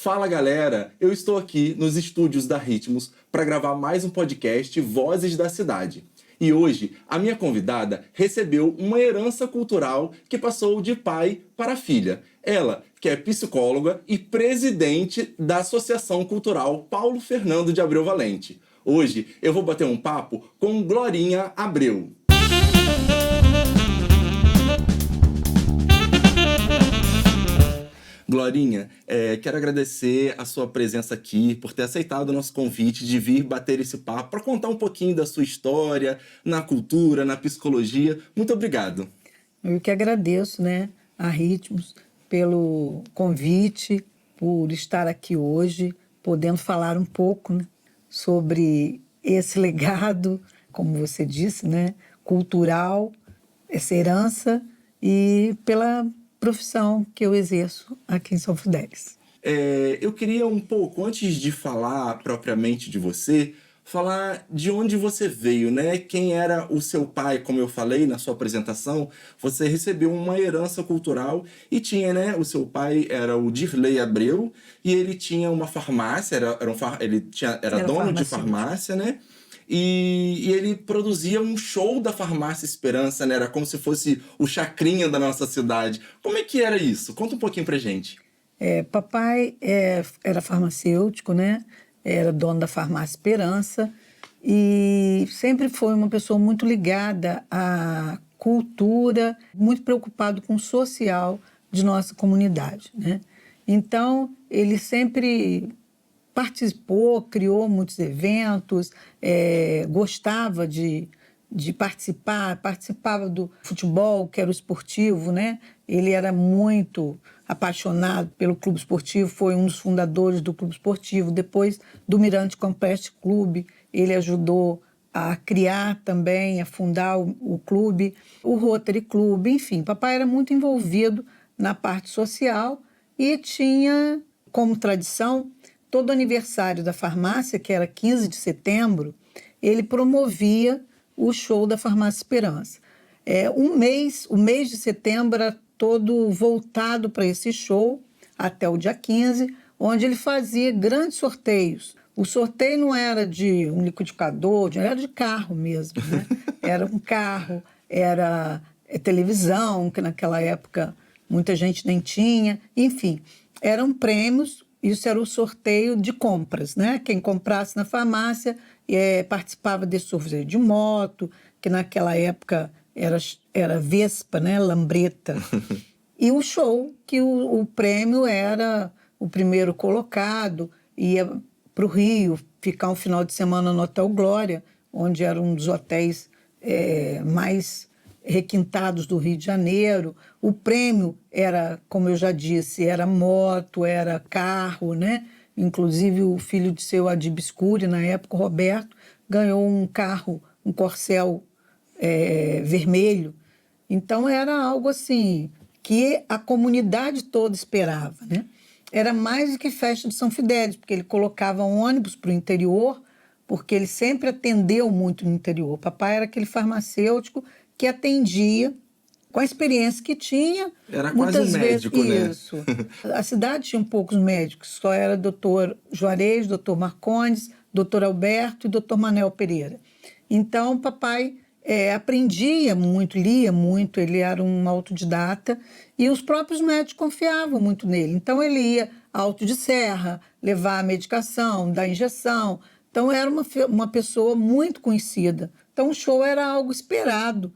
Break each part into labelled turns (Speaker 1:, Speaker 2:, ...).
Speaker 1: Fala galera, eu estou aqui nos estúdios da Ritmos para gravar mais um podcast Vozes da Cidade. E hoje a minha convidada recebeu uma herança cultural que passou de pai para filha. Ela, que é psicóloga e presidente da Associação Cultural Paulo Fernando de Abreu Valente. Hoje eu vou bater um papo com Glorinha Abreu. Glorinha, quero agradecer a sua presença aqui, por ter aceitado o nosso convite de vir bater esse papo, para contar um pouquinho da sua história, na cultura, na psicologia. Muito obrigado.
Speaker 2: Eu que agradeço, a Ritmos pelo convite, por estar aqui hoje, podendo falar um pouco, sobre esse legado, como você disse, cultural, essa herança e pela profissão que eu exerço aqui em São Fidélis.
Speaker 1: Eu queria um pouco, antes de falar propriamente de você, falar de onde você veio, Quem era o seu pai, como eu falei na sua apresentação, você recebeu uma herança cultural e tinha, o seu pai era o Dirley Abreu e ele tinha uma farmácia, era dono de farmácia, E ele produzia um show da Farmácia Esperança, Era como se fosse o chacrinha da nossa cidade. Como é que era isso? Conta um pouquinho pra gente.
Speaker 2: Papai era farmacêutico, Era dono da Farmácia Esperança e sempre foi uma pessoa muito ligada à cultura, muito preocupado com o social de nossa comunidade, Então, ele sempre participou, criou muitos eventos, gostava de participava do futebol, que era o esportivo, Ele era muito apaixonado pelo clube esportivo, foi um dos fundadores do clube esportivo, depois do Mirante Complete Clube, ele ajudou a criar também, a fundar o clube, o Rotary Clube, enfim, papai era muito envolvido na parte social e tinha como tradição todo aniversário da farmácia, que era 15 de setembro, ele promovia o show da Farmácia Esperança. O mês de setembro era todo voltado para esse show, até o dia 15, onde ele fazia grandes sorteios. O sorteio não era de um liquidificador, era de carro mesmo, Era um carro, era televisão, que naquela época muita gente nem tinha, enfim, eram prêmios. Isso era o sorteio de compras, Quem comprasse na farmácia participava desse sorteio de moto, que naquela época era Vespa, Lambreta. E o show, que o prêmio era o primeiro colocado, ia para o Rio, ficar um final de semana no Hotel Glória, onde era um dos hotéis mais requintados do Rio de Janeiro. O prêmio era, como eu já disse, era moto, era carro, Inclusive o filho de seu Adib Escuri, na época, o Roberto, ganhou um carro, um Corcel vermelho. Então era algo assim que a comunidade toda esperava, Era mais do que festa de São Fidélis, porque ele colocava ônibus para o interior, porque ele sempre atendeu muito no interior. Papai era aquele farmacêutico que atendia com a experiência que tinha.
Speaker 1: Era quase um médico,
Speaker 2: Isso. A cidade tinha poucos médicos, só era doutor Juarez, doutor Marcondes, doutor Alberto e doutor Manel Pereira. Então, papai aprendia muito, lia muito, ele era um autodidata e os próprios médicos confiavam muito nele. Então, ele ia a Alto de Serra, levar a medicação, dar injeção. Então, era uma pessoa muito conhecida. Então, o show era algo esperado.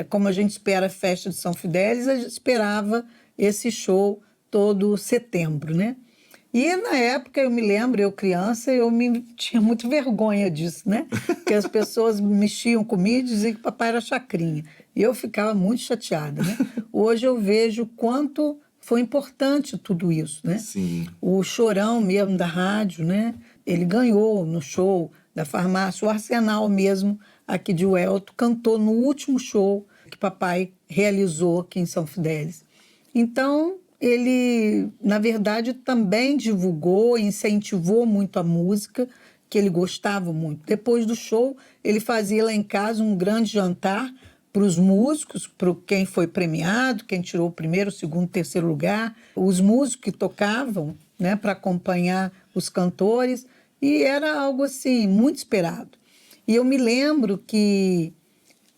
Speaker 2: Como a gente espera a festa de São Fidélis, a gente esperava esse show todo setembro, E na época, eu me lembro, eu criança, tinha muito vergonha disso, Porque as pessoas mexiam comigo e diziam que papai era chacrinha. E eu ficava muito chateada, Hoje eu vejo quanto foi importante tudo isso,
Speaker 1: Sim.
Speaker 2: O Chorão mesmo da rádio, Ele ganhou no show da farmácia, o Arsenal mesmo, aqui de Uelto, cantou no último show que papai realizou aqui em São Fidélis. Então, ele, na verdade, também divulgou, incentivou muito a música, que ele gostava muito. Depois do show, ele fazia lá em casa um grande jantar para os músicos, para quem foi premiado, quem tirou o primeiro, o segundo, o terceiro lugar. Os músicos que tocavam né, para acompanhar os cantores, e era algo assim muito esperado. E eu me lembro que,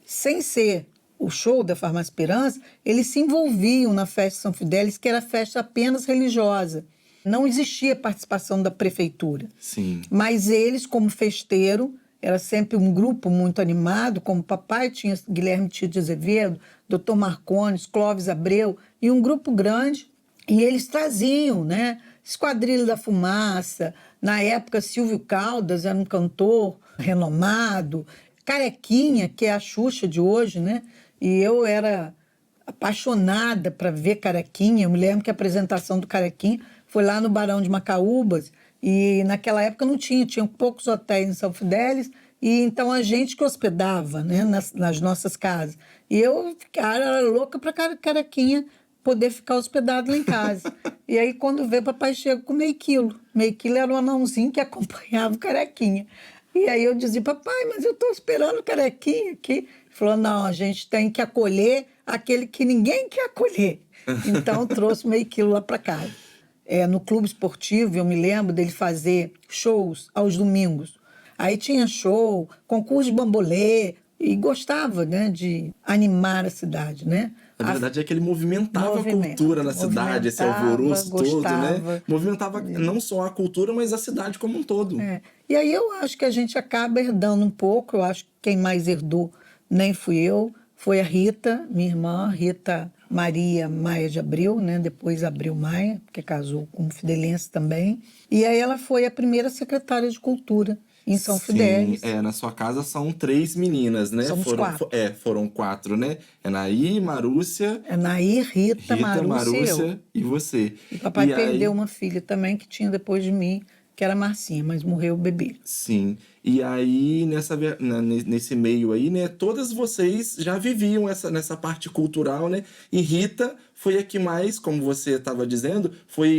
Speaker 2: sem ser o show da Farmácia Esperança, eles se envolviam na festa de São Fidélis, que era festa apenas religiosa. Não existia participação da prefeitura.
Speaker 1: Sim.
Speaker 2: Mas eles, como festeiro, era sempre um grupo muito animado, como papai tinha Guilherme Tito de Azevedo, Dr. Marcones, Clóvis Abreu, e um grupo grande, e eles traziam, né? Esquadrilha da Fumaça, na época Silvio Caldas era um cantor renomado, Carequinha, que é a Xuxa de hoje, né? E eu era apaixonada para ver Carequinha. Eu me lembro que a apresentação do Carequinha foi lá no Barão de Macaúbas, e naquela época não tinha poucos hotéis em São Fidélis, e então a gente que hospedava, né, nas nossas casas. E eu, cara, era louca para Carequinha poder ficar hospedado lá em casa. E aí, quando veio, papai chega com meio quilo. Meio quilo era um anãozinho que acompanhava o Carequinha. E aí eu dizia, papai, mas eu estou esperando o Carequinha aqui. Ele falou, não, a gente tem que acolher aquele que ninguém quer acolher. Então, trouxe meio quilo lá para casa. No clube esportivo, eu me lembro dele fazer shows aos domingos. Aí tinha show, concurso de bambolê, e gostava, né, de animar a cidade, né?
Speaker 1: Na verdade é que ele movimentava a cultura na cidade, esse alvoroço todo, né? Movimentava não só a cultura, mas a cidade como um todo.
Speaker 2: E aí eu acho que a gente acaba herdando um pouco. Eu acho que quem mais herdou nem fui eu, foi a Rita, minha irmã, Rita Maria Maia de Abreu, né? Depois Abreu Maia, que casou com um fidelense também. E aí ela foi a primeira secretária de Cultura em São Fidélis.
Speaker 1: Na sua casa são 3 meninas, né?
Speaker 2: Somos 4.
Speaker 1: Foram 4, né? É Nair, Marúcia...
Speaker 2: Nair, Rita, Marúcia
Speaker 1: e você.
Speaker 2: E papai perdeu uma filha também que tinha depois de mim, que era Marcinha, mas morreu o bebê.
Speaker 1: Sim. E aí, nesse meio aí, né? Todas vocês já viviam nessa parte cultural, né? E Rita foi a que mais, como você estava dizendo,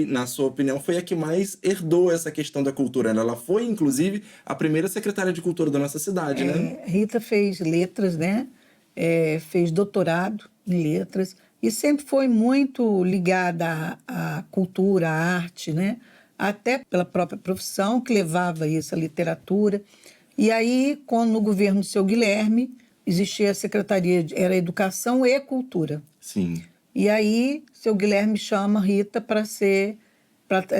Speaker 1: na sua opinião, foi a que mais herdou essa questão da cultura, né? Ela foi, inclusive, a primeira secretária de cultura da nossa cidade, né?
Speaker 2: Rita fez letras, né? Fez doutorado em letras e sempre foi muito ligada à cultura, à arte, né? Até pela própria profissão que levava isso, a literatura. E aí, quando no governo do seu Guilherme, existia a Secretaria, era Educação e Cultura.
Speaker 1: Sim.
Speaker 2: E aí, seu Guilherme chama Rita para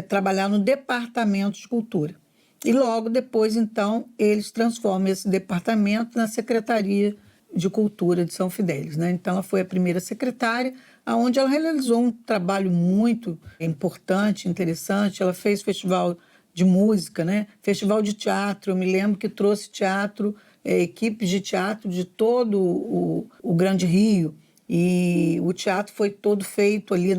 Speaker 2: trabalhar no Departamento de Cultura. E logo depois, então, eles transformam esse departamento na Secretaria de Cultura de São Fidélis, né? Então, ela foi a primeira secretária, onde ela realizou um trabalho muito importante, interessante. Ela fez festival de música, né? Festival de teatro. Eu me lembro que trouxe teatro, equipes de teatro de todo o Grande Rio. E o teatro foi todo feito ali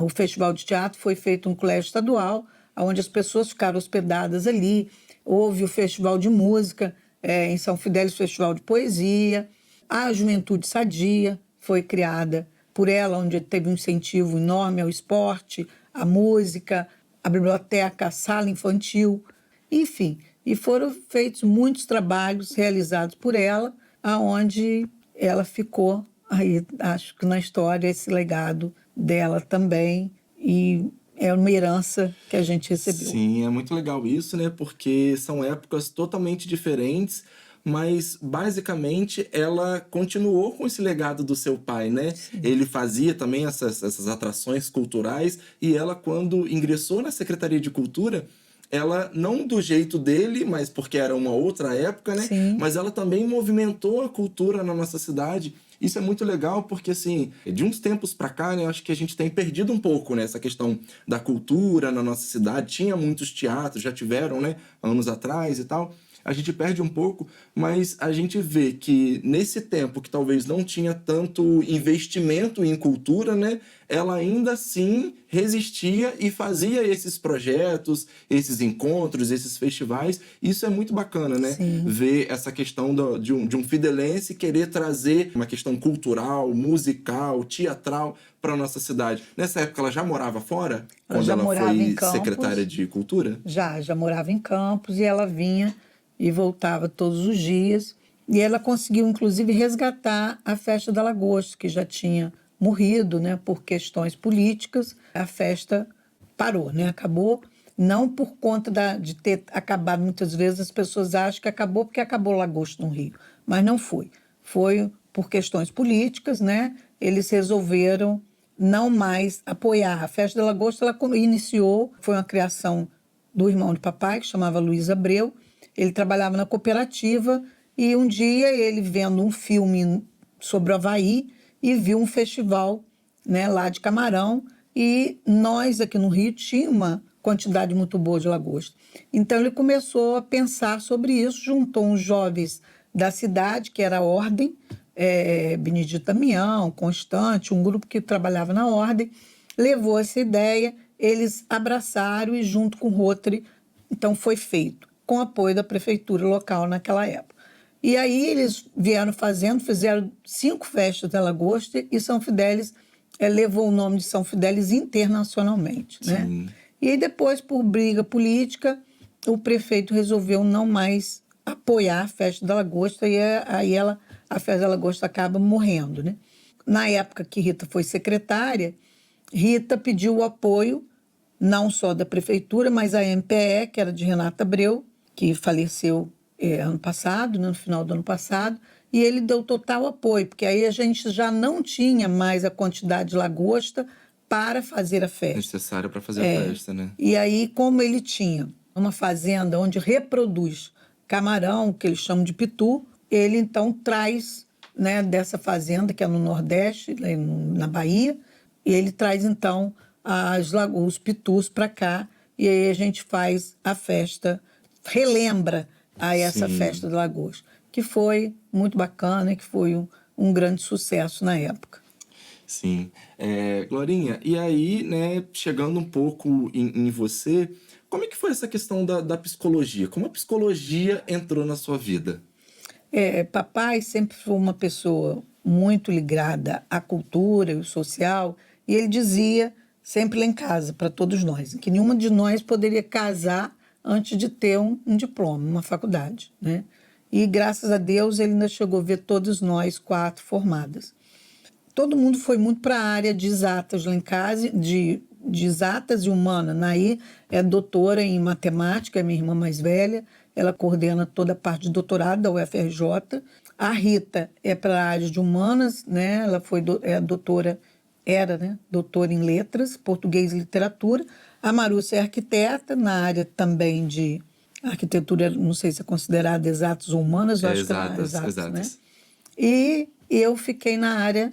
Speaker 2: o festival de teatro foi feito no colégio estadual, onde as pessoas ficaram hospedadas ali. Houve o festival de música, em São Fidélis, festival de poesia. A Juventude Sadia foi criada por ela, onde teve um incentivo enorme ao esporte, à música, à biblioteca, à sala infantil, enfim. E foram feitos muitos trabalhos realizados por ela, aonde ela ficou aí, acho que na história, esse legado dela também, e é uma herança que a gente recebeu.
Speaker 1: Sim, é muito legal isso, né? Porque são épocas totalmente diferentes, mas basicamente ela continuou com esse legado do seu pai, né? Sim. Ele fazia também essas atrações culturais, e ela, quando ingressou na Secretaria de Cultura, ela, não do jeito dele, mas porque era uma outra época, né?
Speaker 2: Sim.
Speaker 1: Mas ela também movimentou a cultura na nossa cidade. Isso é muito legal porque, assim, de uns tempos pra cá, né, acho que a gente tem perdido um pouco, né, essa questão da cultura na nossa cidade. Tinha muitos teatros, já tiveram, né, anos atrás e tal. A gente perde um pouco, mas a gente vê que nesse tempo que talvez não tinha tanto investimento em cultura, né, ela ainda assim resistia e fazia esses projetos, esses encontros, esses festivais. Isso é muito bacana, né?
Speaker 2: Sim.
Speaker 1: Ver essa questão de um fidelense querer trazer uma questão cultural, musical, teatral para a nossa cidade. Nessa época ela já morava fora? Quando ela foi secretária de Cultura?
Speaker 2: Já morava em Campos, e ela vinha e voltava todos os dias. E ela conseguiu, inclusive, resgatar a Festa da Lagosta, que já tinha morrido, né, por questões políticas. A festa parou, né? Acabou não por conta de ter acabado. Muitas vezes as pessoas acham que acabou porque acabou o Lagosto no Rio, mas não foi. Foi por questões políticas, né? Eles resolveram não mais apoiar. A Festa da Lagosta, ela iniciou, foi uma criação do irmão de papai, que chamava Luiz Abreu. Ele trabalhava na cooperativa e um dia ele vendo um filme sobre o Havaí e viu um festival, né, lá de camarão, e nós aqui no Rio tínhamos uma quantidade muito boa de lagosta. Então ele começou a pensar sobre isso, juntou uns jovens da cidade, que era a Ordem, Benedito Damião, Constante, um grupo que trabalhava na Ordem, levou essa ideia, eles abraçaram e junto com o Rotary, então foi feito, com apoio da prefeitura local naquela época. E aí eles vieram fizeram 5 festas da lagosta e São Fidélis levou o nome de São Fidélis internacionalmente, né? E aí depois, por briga política, o prefeito resolveu não mais apoiar a Festa da Lagosta e aí a Festa da Lagosta acaba morrendo, né? Na época que Rita foi secretária, Rita pediu o apoio não só da prefeitura, mas a MPE, que era de Renata Abreu, que faleceu ano passado, né, no final do ano passado, e ele deu total apoio, porque aí a gente já não tinha mais a quantidade de lagosta para fazer a festa.
Speaker 1: Necessário para fazer a festa, né?
Speaker 2: E aí, como ele tinha uma fazenda onde reproduz camarão, que eles chamam de pitu, ele então traz, né, dessa fazenda, que é no Nordeste, na Bahia, e ele traz então os pitus para cá, e aí a gente faz a festa, relembra a essa Festa da Lagosta, que foi muito bacana e que foi um grande sucesso na época.
Speaker 1: Sim. Glorinha, e aí, né, chegando um pouco em você, como é que foi essa questão da psicologia? Como a psicologia entrou na sua vida?
Speaker 2: Papai sempre foi uma pessoa muito ligada à cultura e ao social, e ele dizia, sempre lá em casa, para todos nós, que nenhuma de nós poderia casar antes de ter um diploma, uma faculdade, né? E, graças a Deus, ele ainda chegou a ver todos nós 4 formadas. Todo mundo foi muito para a área de exatas lá em casa, de exatas e humana. Naí é doutora em matemática, é minha irmã mais velha, ela coordena toda a parte de doutorado da UFRJ. A Rita é para a área de humanas, né? Ela foi doutora em letras, português e literatura. A Marúcia é arquiteta, na área também de arquitetura, não sei se é considerada exatas ou humanas, eu acho que é exatas, né? E eu fiquei na área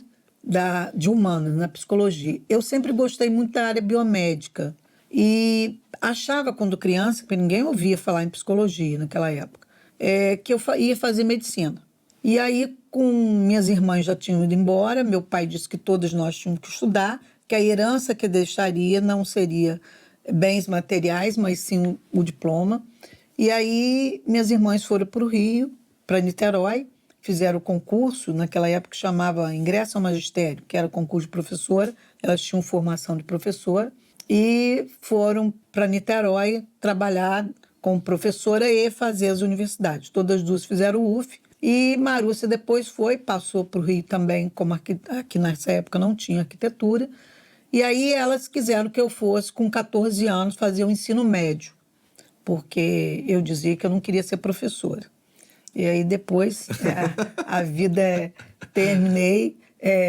Speaker 2: de humanas, na psicologia. Eu sempre gostei muito da área biomédica e achava, quando criança, porque ninguém ouvia falar em psicologia naquela época, que eu ia fazer medicina. E aí, minhas irmãs já tinham ido embora, meu pai disse que todos nós tínhamos que estudar, que a herança que deixaria não seria bens materiais, mas sim o diploma. E aí, minhas irmãs foram para o Rio, para Niterói, fizeram o concurso, naquela época chamava Ingresso ao Magistério, que era o concurso de professora, elas tinham formação de professora, e foram para Niterói trabalhar como professora e fazer as universidades. Todas as duas fizeram o UF, e Marúcia depois passou para o Rio também, como aqui nessa época não tinha arquitetura, e aí elas quiseram que eu fosse, com 14 anos, fazer o ensino médio, porque eu dizia que eu não queria ser professora. E aí depois a vida terminei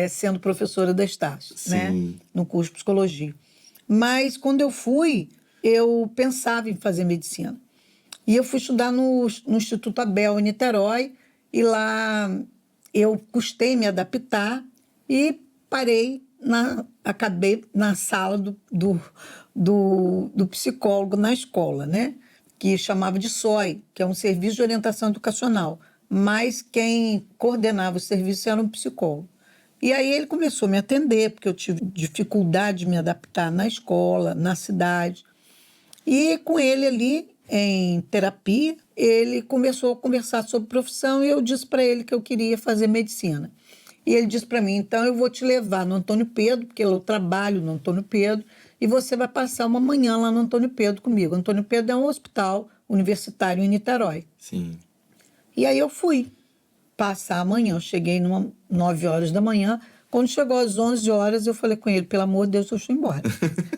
Speaker 2: sendo professora da Estácio, né? No curso de psicologia. Mas quando eu fui, eu pensava em fazer medicina. E eu fui estudar no Instituto Abel, em Niterói, e lá eu custei me adaptar e acabei na sala do psicólogo na escola, né? Que chamava de SOI, que é um serviço de orientação educacional, mas quem coordenava o serviço era um psicólogo. E aí ele começou a me atender, porque eu tive dificuldade de me adaptar na escola, na cidade. E com ele ali, em terapia, ele começou a conversar sobre profissão e eu disse para ele que eu queria fazer medicina. E ele disse para mim, então eu vou te levar no Antônio Pedro, porque eu trabalho no Antônio Pedro, e você vai passar uma manhã lá no Antônio Pedro comigo. O Antônio Pedro é um hospital universitário em Niterói.
Speaker 1: Sim.
Speaker 2: E aí eu fui passar a manhã. Eu cheguei 9 horas da manhã, Quando chegou às 11 horas, eu falei com ele, pelo amor de Deus, eu estou embora,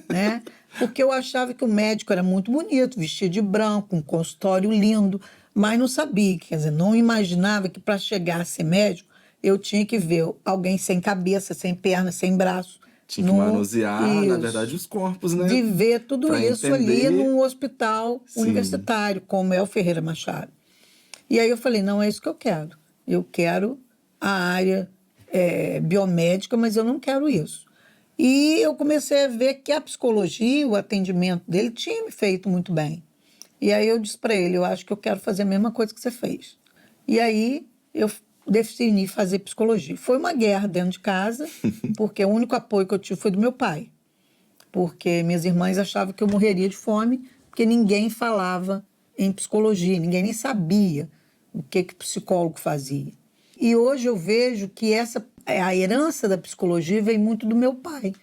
Speaker 2: né? Porque eu achava que o médico era muito bonito, vestido de branco, um consultório lindo, mas não sabia, quer dizer, não imaginava que para chegar a ser médico, eu tinha que ver alguém sem cabeça, sem perna, sem braço.
Speaker 1: Tinha que manusear, na verdade, os corpos, né?
Speaker 2: Viver tudo
Speaker 1: Pra
Speaker 2: isso ali
Speaker 1: entender.
Speaker 2: num hospital
Speaker 1: Sim.
Speaker 2: universitário, como é o Ferreira Machado. E aí eu falei, não é isso que eu quero. Eu quero a área biomédica, mas eu não quero isso. E eu comecei a ver que a psicologia, o atendimento dele tinha me feito muito bem. E aí eu disse para ele, eu acho que eu quero fazer a mesma coisa que você fez. E aí eu decidi fazer psicologia. Foi uma guerra dentro de casa, porque o único apoio que eu tive foi do meu pai. Porque minhas irmãs achavam que eu morreria de fome, porque ninguém falava em psicologia, ninguém nem sabia o que o psicólogo fazia. E hoje eu vejo que a herança da psicologia vem muito do meu pai,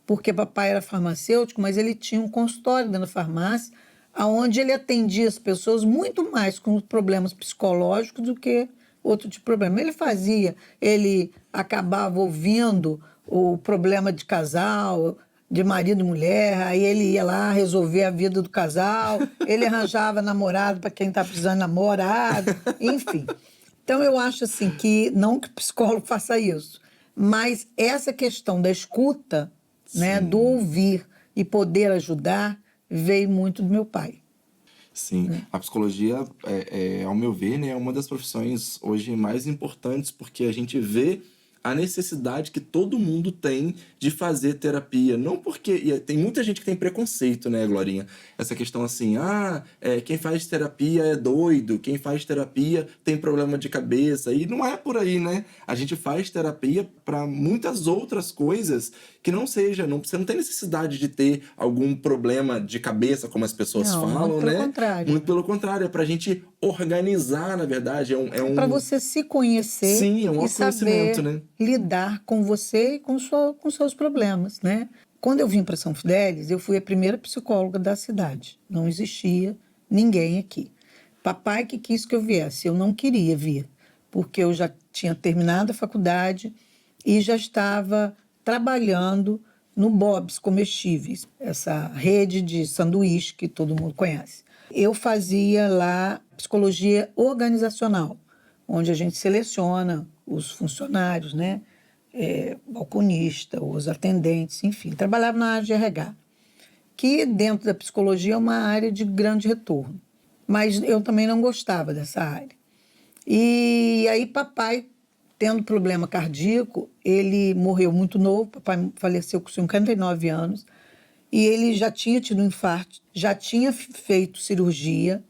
Speaker 2: porque papai era farmacêutico, mas ele tinha um consultório dentro da farmácia, onde ele atendia as pessoas muito mais com problemas psicológicos do que outro tipo de problema. Ele acabava ouvindo o problema de casal, de marido e mulher, aí ele ia lá resolver a vida do casal, ele arranjava namorado para quem está precisando de namorado, enfim. Então, eu acho assim que, não que o psicólogo faça isso, mas essa questão da escuta, né, do ouvir e poder ajudar, veio muito do meu pai.
Speaker 1: Sim, a psicologia, ao meu ver, né, é uma das profissões hoje mais importantes, porque a gente vê a necessidade que todo mundo tem de fazer terapia. Não porque... E tem muita gente que tem preconceito, né, Glorinha? Essa questão assim, quem faz terapia é doido, quem faz terapia tem problema de cabeça. E não é por aí, né? A gente faz terapia para muitas outras coisas que não seja... Você não tem necessidade de ter algum problema de cabeça, como as pessoas falam,
Speaker 2: muito
Speaker 1: né?
Speaker 2: pelo contrário.
Speaker 1: Muito pelo contrário. É pra gente organizar, na verdade.
Speaker 2: Para você se conhecer.
Speaker 1: Sim, é um
Speaker 2: e
Speaker 1: autoconhecimento,
Speaker 2: saber
Speaker 1: né?
Speaker 2: lidar com você e com seus problemas, né? Quando eu vim para São Fidélis, eu fui a primeira psicóloga da cidade. Não existia ninguém aqui. Papai que quis que eu viesse, eu não queria vir, porque eu já tinha terminado a faculdade e já estava trabalhando no Bob's Comestíveis, essa rede de sanduíche que todo mundo conhece. Eu fazia lá psicologia organizacional, onde a gente seleciona os funcionários, né? Balconista, os atendentes, enfim. Trabalhava na área de RH, que dentro da psicologia é uma área de grande retorno. Mas eu também não gostava dessa área. E aí papai, tendo problema cardíaco, ele morreu muito novo, papai faleceu com 59 anos, e ele já tinha tido um infarto, já tinha feito cirurgia,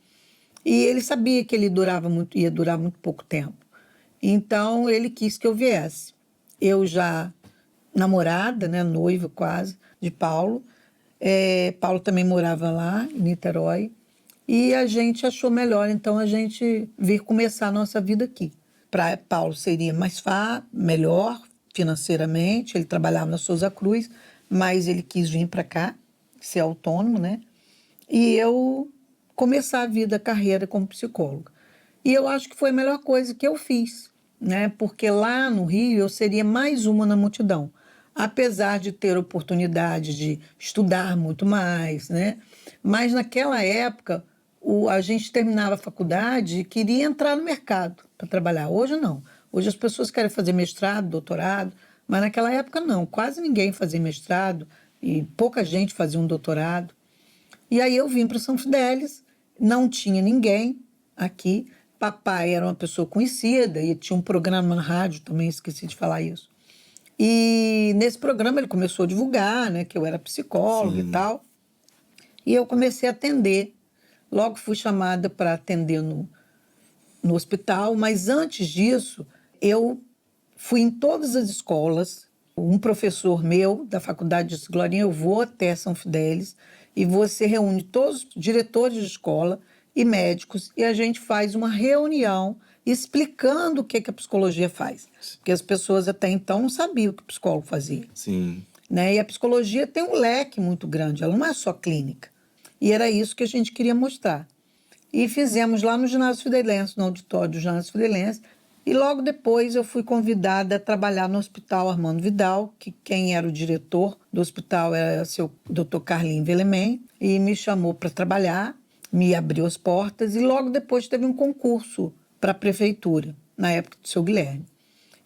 Speaker 2: e ele sabia que ele ia durar muito pouco tempo. Então, ele quis que eu viesse. Eu já namorada, né, noiva quase, de Paulo. Paulo também morava lá, em Niterói. E a gente achou melhor, então, a gente vir começar a nossa vida aqui. Para Paulo seria melhor financeiramente, ele trabalhava na Souza Cruz, mas ele quis vir para cá, ser autônomo, né? E eu começar a carreira como psicóloga. E eu acho que foi a melhor coisa que eu fiz, né? Porque lá no Rio eu seria mais uma na multidão, apesar de ter oportunidade de estudar muito mais, né? Mas naquela época a gente terminava a faculdade e queria entrar no mercado para trabalhar. Hoje não. Hoje as pessoas querem fazer mestrado, doutorado, mas naquela época não. Quase ninguém fazia mestrado e pouca gente fazia um doutorado. E aí eu vim para São Fidélis, não tinha ninguém aqui. Papai era uma pessoa conhecida e tinha um programa na rádio também, esqueci de falar isso. E nesse programa ele começou a divulgar, né, que eu era psicóloga e tal. E eu comecei a atender. Logo fui chamada para atender no hospital, mas antes disso eu fui em todas as escolas. Um professor meu da faculdade disse, Glorinha, eu vou até São Fidélis e você reúne todos os diretores de escola e médicos e a gente faz uma reunião explicando o que a psicologia faz. Porque as pessoas até então não sabiam o que o psicólogo fazia.
Speaker 1: Sim.
Speaker 2: Né? E a psicologia tem um leque muito grande, ela não é só clínica. E era isso que a gente queria mostrar. E fizemos lá no Ginásio Fidelense, no auditório do Ginásio Fidelense. E logo depois eu fui convidada a trabalhar no Hospital Armando Vidal, que quem era o diretor do hospital era o seu Dr. Carlinhos Velemen, e me chamou para trabalhar, me abriu as portas, e logo depois teve um concurso para a prefeitura, na época do seu Guilherme.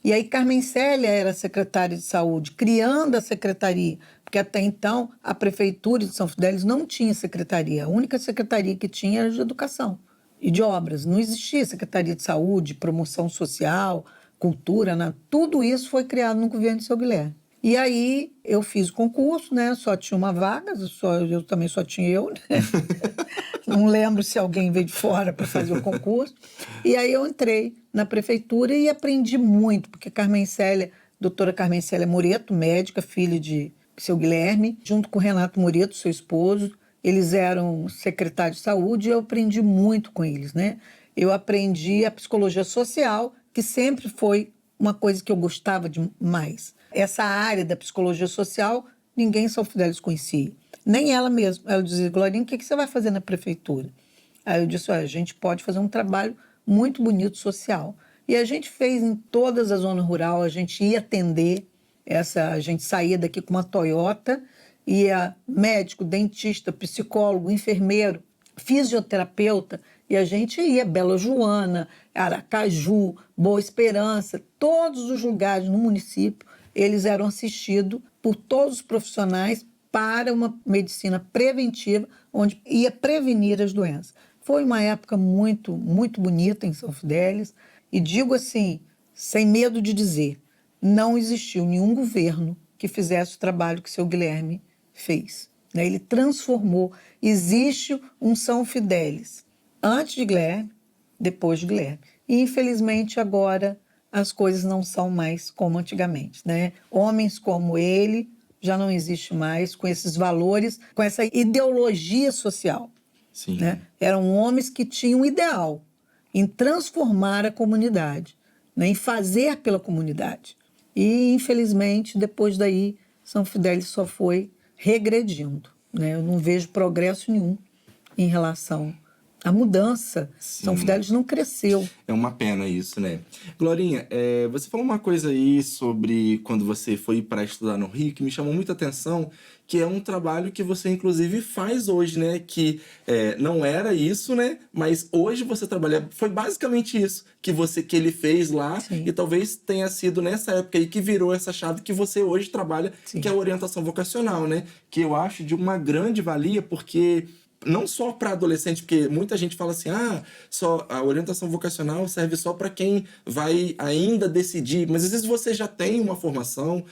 Speaker 2: E aí Carmen Célia era secretária de saúde, criando a secretaria, porque até então a prefeitura de São Fidélis não tinha secretaria, a única secretaria que tinha era de educação e de obras, não existia secretaria de saúde, promoção social, cultura, né? Tudo isso foi criado no governo de seu Guilherme. E aí eu fiz o concurso, né? Só tinha uma vaga, eu também só tinha eu, né? Não lembro se alguém veio de fora para fazer o concurso. E aí eu entrei na prefeitura e aprendi muito, porque doutora Carmen Célia Moreto, médica, filha de seu Guilherme, junto com o Renato Moreto, seu esposo, eles eram secretários de saúde e eu aprendi muito com eles, né? Eu aprendi a psicologia social, que sempre foi uma coisa que eu gostava demais. Essa área da psicologia social, ninguém em São Fidélis conhecia. Nem ela mesma. Ela dizia, Glorinha, o que você vai fazer na prefeitura? Aí eu disse, olha, a gente pode fazer um trabalho muito bonito social. E a gente fez em todas as zonas rurais, a gente ia atender, a gente saía daqui com uma Toyota, ia médico, dentista, psicólogo, enfermeiro, fisioterapeuta, e a gente ia Bela Joana, Aracaju, Boa Esperança, todos os lugares no município, eles eram assistidos por todos os profissionais para uma medicina preventiva, onde ia prevenir as doenças. Foi uma época muito, muito bonita em São Fidélis, e digo assim, sem medo de dizer, não existiu nenhum governo que fizesse o trabalho que o seu Guilherme fez. Ele transformou. Existe um São Fidélis antes de Guilherme, depois de Guilherme. E, infelizmente, agora as coisas não são mais como antigamente, né? Homens como ele já não existe mais, com esses valores, com essa ideologia social.
Speaker 1: Sim.
Speaker 2: Né? Eram homens que tinham um ideal em transformar a comunidade, né? Em fazer pela comunidade. E, infelizmente, depois daí, São Fidélis só foi regredindo, né? Eu não vejo progresso nenhum em relação à mudança.
Speaker 1: Sim.
Speaker 2: São Fidélis não cresceu.
Speaker 1: É uma pena isso, né? Glorinha, você falou uma coisa aí sobre quando você foi para estudar no Rio que me chamou muita atenção, que é um trabalho que você inclusive faz hoje, né? Que não era isso, né? Mas hoje você trabalha, foi basicamente isso que ele fez lá.
Speaker 2: Sim.
Speaker 1: E talvez tenha sido nessa época aí que virou essa chave que você hoje trabalha,
Speaker 2: Sim.
Speaker 1: que é a orientação vocacional, né? Que eu acho de uma grande valia, porque não só para adolescente, porque muita gente fala assim, só a orientação vocacional serve só para quem vai ainda decidir, mas às vezes você já tem uma formação,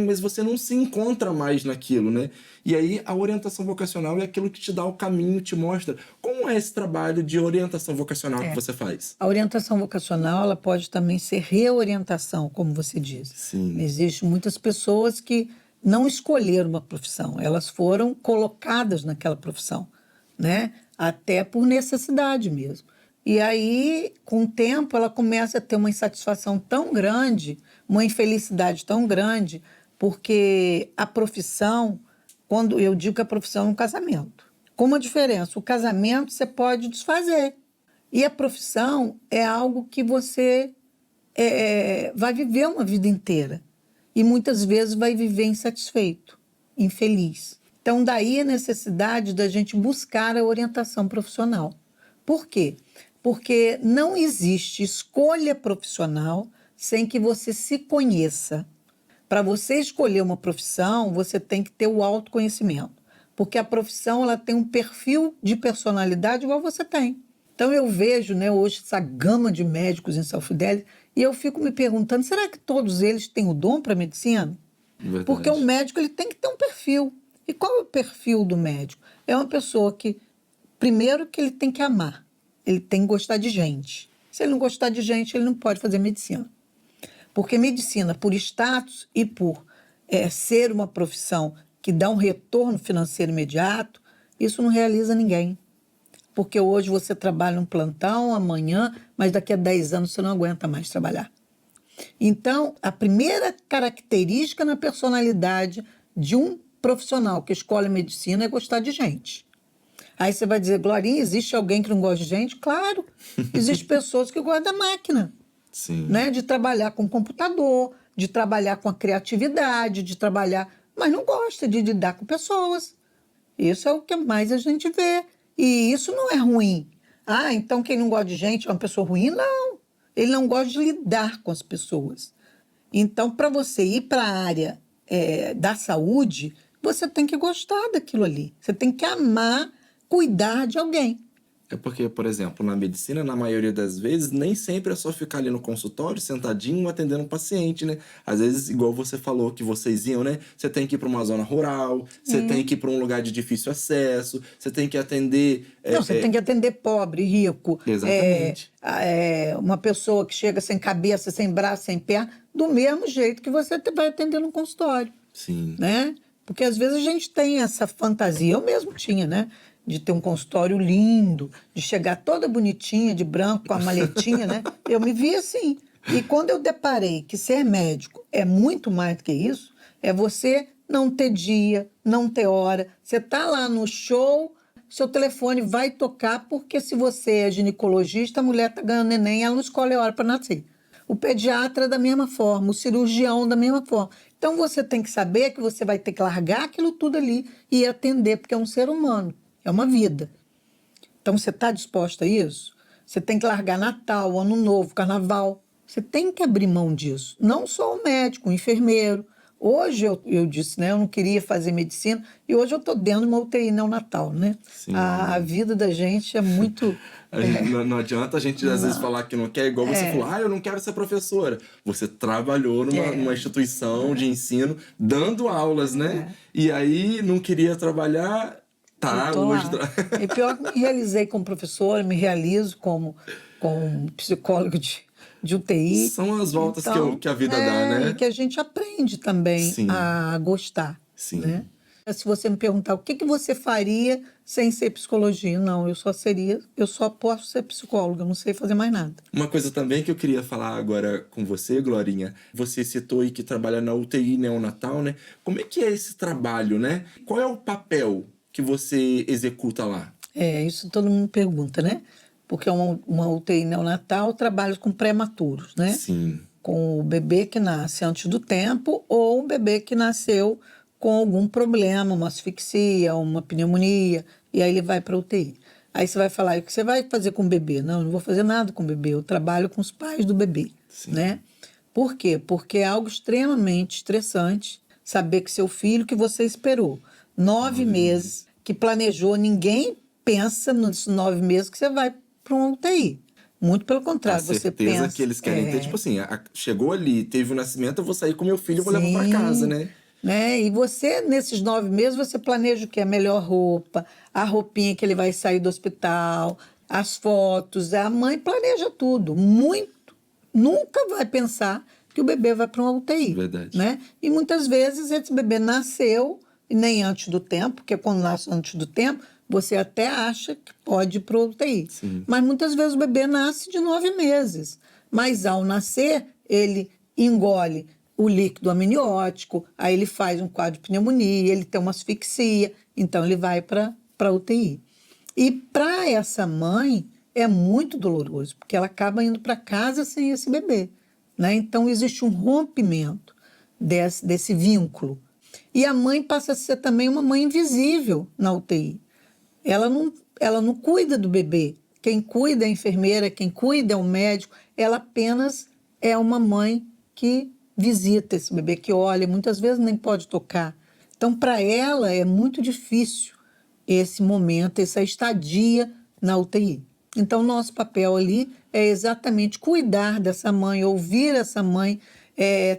Speaker 1: mas você não se encontra mais naquilo, né? E aí a orientação vocacional é aquilo que te dá o caminho, te mostra como é esse trabalho de orientação vocacional que você faz.
Speaker 2: A orientação vocacional, ela pode também ser reorientação, como você diz.
Speaker 1: Sim.
Speaker 2: Existem muitas pessoas que não escolheram uma profissão, elas foram colocadas naquela profissão, né? Até por necessidade mesmo. E aí, com o tempo, ela começa a ter uma insatisfação tão grande, uma infelicidade tão grande, porque a profissão, quando eu digo que a profissão é um casamento, com uma diferença, o casamento você pode desfazer, e a profissão é algo que você vai viver uma vida inteira, e muitas vezes vai viver insatisfeito, infeliz. Então, daí a necessidade da gente buscar a orientação profissional. Por quê? Porque não existe escolha profissional sem que você se conheça. Para você escolher uma profissão, você tem que ter o autoconhecimento. Porque a profissão ela tem um perfil de personalidade igual você tem. Então, eu vejo, né, hoje essa gama de médicos em São Fidélis e eu fico me perguntando, será que todos eles têm o dom para a medicina?
Speaker 1: Verdade.
Speaker 2: Porque o médico ele tem que ter um perfil. E qual é o perfil do médico? É uma pessoa que, primeiro, que ele tem que amar. Ele tem que gostar de gente. Se ele não gostar de gente, ele não pode fazer medicina. Porque medicina, por status e por ser uma profissão que dá um retorno financeiro imediato, isso não realiza ninguém. Porque hoje você trabalha num plantão, amanhã, mas daqui a 10 anos você não aguenta mais trabalhar. Então, a primeira característica na personalidade de um profissional que escolhe medicina é gostar de gente. Aí você vai dizer, Glorinha, existe alguém que não gosta de gente? Claro, existem pessoas que gostam da máquina.
Speaker 1: Sim.
Speaker 2: né? De trabalhar com computador, de trabalhar com a criatividade, de trabalhar... Mas não gosta de lidar com pessoas. Isso é o que mais a gente vê. E isso não é ruim. Ah, então quem não gosta de gente é uma pessoa ruim? Não. Ele não gosta de lidar com as pessoas. Então, para você ir para a área da saúde, você tem que gostar daquilo ali. Você tem que amar cuidar de alguém.
Speaker 1: É porque, por exemplo, na medicina, na maioria das vezes, nem sempre é só ficar ali no consultório, sentadinho, atendendo um paciente, né? Às vezes, igual você falou que vocês iam, né? Você tem que ir para uma zona rural, você tem que ir para um lugar de difícil acesso, você tem que atender...
Speaker 2: Não, você tem que atender pobre, rico.
Speaker 1: Exatamente.
Speaker 2: Uma pessoa que chega sem cabeça, sem braço, sem perna, do mesmo jeito que você vai atender no consultório.
Speaker 1: Sim.
Speaker 2: Né? Porque às vezes a gente tem essa fantasia, eu mesmo tinha, né? De ter um consultório lindo, de chegar toda bonitinha, de branco, com a maletinha, né? Eu me vi assim. E quando eu deparei que ser médico é muito mais do que isso, é você não ter dia, não ter hora. Você tá lá no show, seu telefone vai tocar, porque se você é ginecologista, a mulher tá ganhando neném, ela não escolhe a hora para nascer. O pediatra da mesma forma, o cirurgião da mesma forma. Então você tem que saber que você vai ter que largar aquilo tudo ali e atender, porque é um ser humano, é uma vida. Então você está disposta a isso? Você tem que largar Natal, Ano Novo, Carnaval. Você tem que abrir mão disso. Não só o médico, o enfermeiro. Hoje eu disse, né, eu não queria fazer medicina e hoje eu estou dentro de uma UTI neonatal, né?
Speaker 1: Sim.
Speaker 2: A vida da gente é muito...
Speaker 1: Não adianta a gente, às vezes, falar que não quer, igual você falou, eu não quero ser professora. Você trabalhou numa instituição de ensino, dando aulas, né? E aí não queria trabalhar, hoje...
Speaker 2: E pior que me realizei como professora, me realizo como psicólogo de UTI.
Speaker 1: São as voltas que a vida dá, né?
Speaker 2: E que a gente aprende também a gostar.
Speaker 1: Sim.
Speaker 2: Né? Se você me perguntar o que você faria sem ser psicologia, não, eu só posso ser psicóloga, eu não sei fazer mais nada.
Speaker 1: Uma coisa também que eu queria falar agora com você, Glorinha, você citou aí que trabalha na UTI neonatal, né? Como é que é esse trabalho, né? Qual é o papel que você executa lá?
Speaker 2: Isso todo mundo pergunta, né? Porque uma UTI neonatal trabalha com prematuros, né?
Speaker 1: Sim.
Speaker 2: Com o bebê que nasce antes do tempo ou o bebê que nasceu com algum problema, uma asfixia, uma pneumonia, e aí ele vai para a UTI. Aí você vai falar, o que você vai fazer com o bebê? Não, eu não vou fazer nada com o bebê, eu trabalho com os pais do bebê, né? Por quê? Porque é algo extremamente estressante saber que seu filho que você esperou 9 meses, que planejou, ninguém pensa nos 9 meses que você vai para uma UTI. Muito pelo contrário, você pensa...
Speaker 1: A certeza que eles querem ter, tipo assim, chegou ali, teve o nascimento, eu vou sair com meu filho e vou levar para casa, né?
Speaker 2: E você, nesses 9 meses, você planeja o que? A melhor roupa, a roupinha que ele vai sair do hospital, as fotos, a mãe planeja tudo, muito. Nunca vai pensar que o bebê vai para uma UTI.
Speaker 1: Verdade.
Speaker 2: Né? E muitas vezes esse bebê nasceu, e nem antes do tempo, porque quando nasce antes do tempo, você até acha que pode ir para a UTI.
Speaker 1: Sim.
Speaker 2: Mas muitas vezes o bebê nasce de 9 meses. Mas ao nascer, ele engole o líquido amniótico, aí ele faz um quadro de pneumonia, ele tem uma asfixia, então ele vai para a UTI. E para essa mãe é muito doloroso, porque ela acaba indo para casa sem esse bebê. Né? Então existe um rompimento desse vínculo. E a mãe passa a ser também uma mãe invisível na UTI. Ela não cuida do bebê. Quem cuida é a enfermeira, quem cuida é o médico. Ela apenas é uma mãe que visita esse bebê, que olha, muitas vezes nem pode tocar. Então, para ela, é muito difícil esse momento, essa estadia na UTI. Então, nosso papel ali é exatamente cuidar dessa mãe, ouvir essa mãe,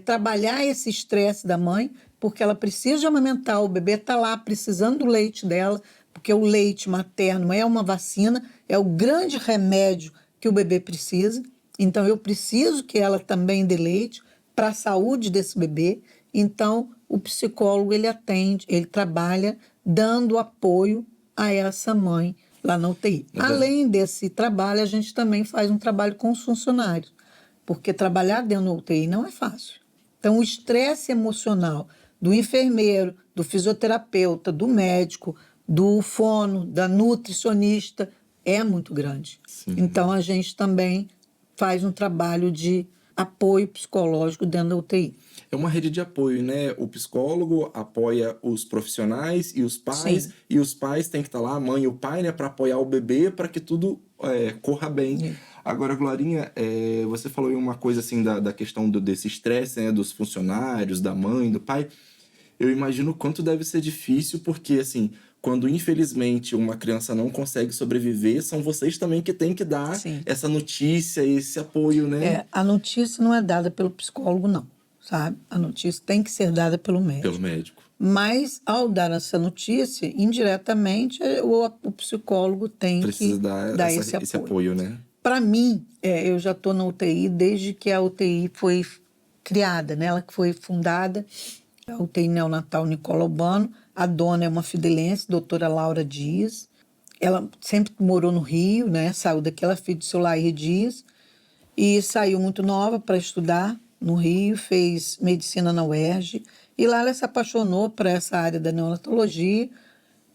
Speaker 2: trabalhar esse estresse da mãe, porque ela precisa amamentar, o bebê está lá precisando do leite dela, porque o leite materno é uma vacina, é o grande remédio que o bebê precisa. Então, eu preciso que ela também dê leite para a saúde desse bebê. Então, o psicólogo, ele atende, ele trabalha dando apoio a essa mãe lá na UTI. Além desse trabalho, a gente também faz um trabalho com os funcionários, porque trabalhar dentro da UTI não é fácil. Então, o estresse emocional do enfermeiro, do fisioterapeuta, do médico, do fono, da nutricionista, é muito grande.
Speaker 1: Sim.
Speaker 2: Então, a gente também faz um trabalho de apoio psicológico dentro da UTI.
Speaker 1: É uma rede de apoio, né? O psicólogo apoia os profissionais e os pais,
Speaker 2: Sim.
Speaker 1: e os pais têm que estar lá, a mãe e o pai, né, para apoiar o bebê para que tudo corra bem.
Speaker 2: Isso.
Speaker 1: Agora, Glorinha, você falou aí uma coisa assim da questão desse estresse, né, dos funcionários, da mãe, do pai. Eu imagino o quanto deve ser difícil, porque, assim, quando infelizmente uma criança não consegue sobreviver, são vocês também que têm que dar
Speaker 2: Sim.
Speaker 1: essa notícia, esse apoio, né?
Speaker 2: A notícia não é dada pelo psicólogo, não, sabe? A notícia tem que ser dada pelo médico.
Speaker 1: Pelo médico.
Speaker 2: Mas, ao dar essa notícia, indiretamente, o psicólogo tem
Speaker 1: Precisa
Speaker 2: que
Speaker 1: dar
Speaker 2: dar
Speaker 1: esse apoio, né?
Speaker 2: Para mim, eu já estou na UTI desde que a UTI foi criada, né? Ela que foi fundada, a UTI neonatal Nicola Urbano. A dona é uma fidelense, doutora Laura Dias. Ela sempre morou no Rio, né? Saiu daqui, ela é filha do seu Lair Dias. E saiu muito nova para estudar no Rio, fez medicina na UERJ. E lá ela se apaixonou por essa área da neonatologia.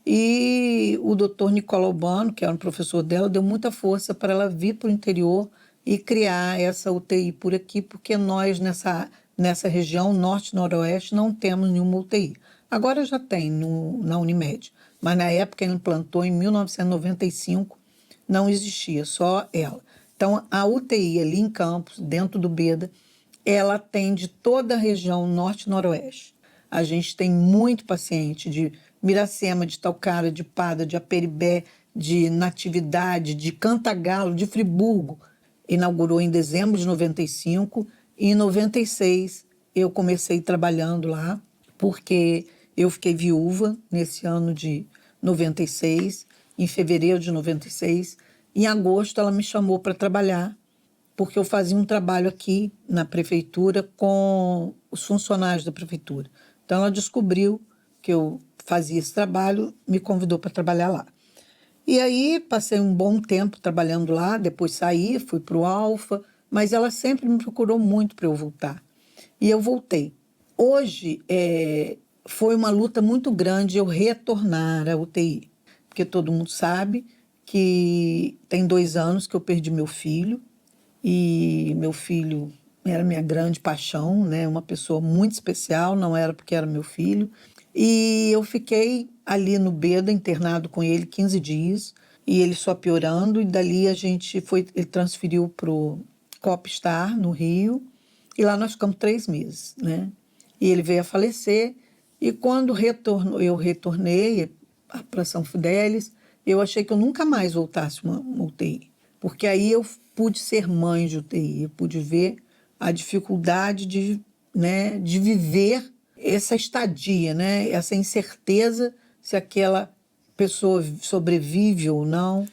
Speaker 2: E o doutor Nicola Urbano, que era um professor dela, deu muita força para ela vir para o interior e criar essa UTI por aqui, porque nós, nessa região norte-noroeste, não temos nenhuma UTI. Agora já tem na Unimed, mas na época ele implantou em 1995, não existia, só ela. Então, a UTI ali em Campos, dentro do Beda, ela atende toda a região norte-noroeste. A gente tem muito paciente de Miracema, de Talcara, de Pada, de Aperibé, de Natividade, de Cantagalo, de Friburgo. Inaugurou em dezembro de 95 e em 96 eu comecei trabalhando lá, porque eu fiquei viúva nesse ano de 96, em fevereiro de 96. Em agosto ela me chamou para trabalhar, porque eu fazia um trabalho aqui na prefeitura com os funcionários da prefeitura. Então ela descobriu que eu fazia esse trabalho, me convidou para trabalhar lá. E aí passei um bom tempo trabalhando lá, depois saí, fui para o Alfa, mas ela sempre me procurou muito para eu voltar. E eu voltei. Hoje foi uma luta muito grande eu retornar à UTI, porque todo mundo sabe que tem 2 anos que eu perdi meu filho, e meu filho era minha grande paixão, né? Uma pessoa muito especial, não era porque era meu filho. E eu fiquei ali no Beda, internado com ele 15 dias, e ele só piorando, e dali ele transferiu para o Copstar, no Rio, e lá nós ficamos 3 meses, né? E ele veio a falecer, e quando eu retornei para São Fidélis, eu achei que eu nunca mais voltasse uma UTI, porque aí eu pude ser mãe de UTI, eu pude ver a dificuldade de viver essa estadia, né? Essa incerteza se aquela pessoa sobrevive ou não.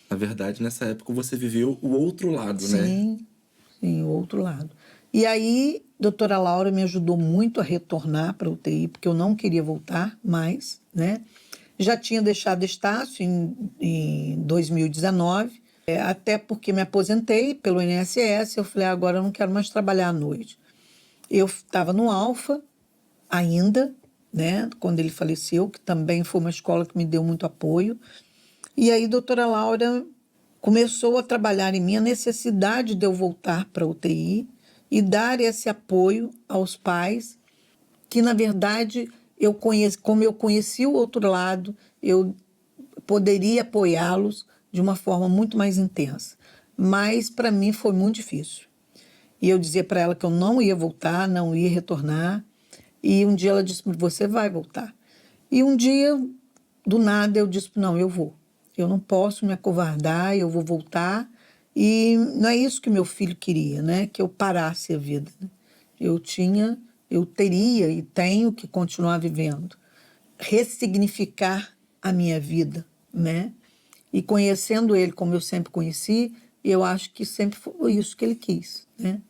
Speaker 1: Na verdade, nessa época você viveu o outro lado, né?
Speaker 2: Sim, o outro lado. E aí, doutora Laura me ajudou muito a retornar para a UTI, porque eu não queria voltar mais, né? Já tinha deixado Estácio em 2019, até porque me aposentei pelo INSS, eu falei, agora eu não quero mais trabalhar à noite. Eu estava no Alfa ainda, né, quando ele faleceu, que também foi uma escola que me deu muito apoio. E aí a doutora Laura começou a trabalhar em mim a necessidade de eu voltar para a UTI e dar esse apoio aos pais, que na verdade como eu conheci o outro lado, eu poderia apoiá-los de uma forma muito mais intensa. Mas para mim foi muito difícil. E eu dizia para ela que eu não ia voltar, não ia retornar. E um dia ela disse, você vai voltar. E um dia, do nada, eu disse, não, eu vou. Eu não posso me acovardar, eu vou voltar. E não é isso que meu filho queria, né? Que eu parasse a vida. Né? Eu teria e tenho que continuar vivendo. Ressignificar a minha vida, né? E conhecendo ele como eu sempre conheci, eu acho que sempre foi isso que ele quis, né?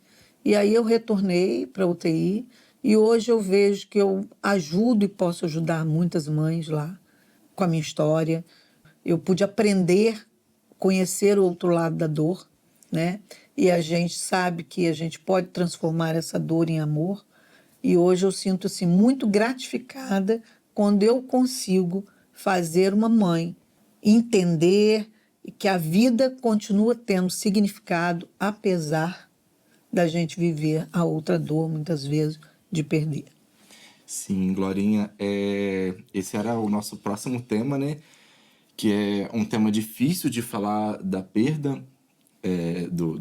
Speaker 2: E aí eu retornei para a UTI e hoje eu vejo que eu ajudo e posso ajudar muitas mães lá com a minha história. Eu pude aprender, conhecer o outro lado da dor, né? E a gente sabe que a gente pode transformar essa dor em amor. E hoje eu sinto assim, muito gratificada quando eu consigo fazer uma mãe entender e que a vida continua tendo significado apesar da gente viver a outra dor, muitas vezes, de perder.
Speaker 1: Sim, Glorinha, esse era o nosso próximo tema, né? Que é um tema difícil de falar da perda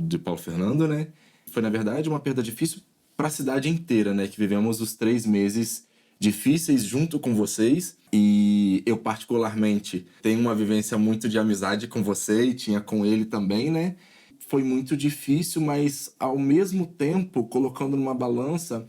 Speaker 1: de Paulo Fernando, né? Foi, na verdade, uma perda difícil para a cidade inteira, né? Que vivemos os 3 meses difíceis junto com vocês. E eu, particularmente, tenho uma vivência muito de amizade com você e tinha com ele também, né? Foi muito difícil, mas, ao mesmo tempo, colocando numa balança,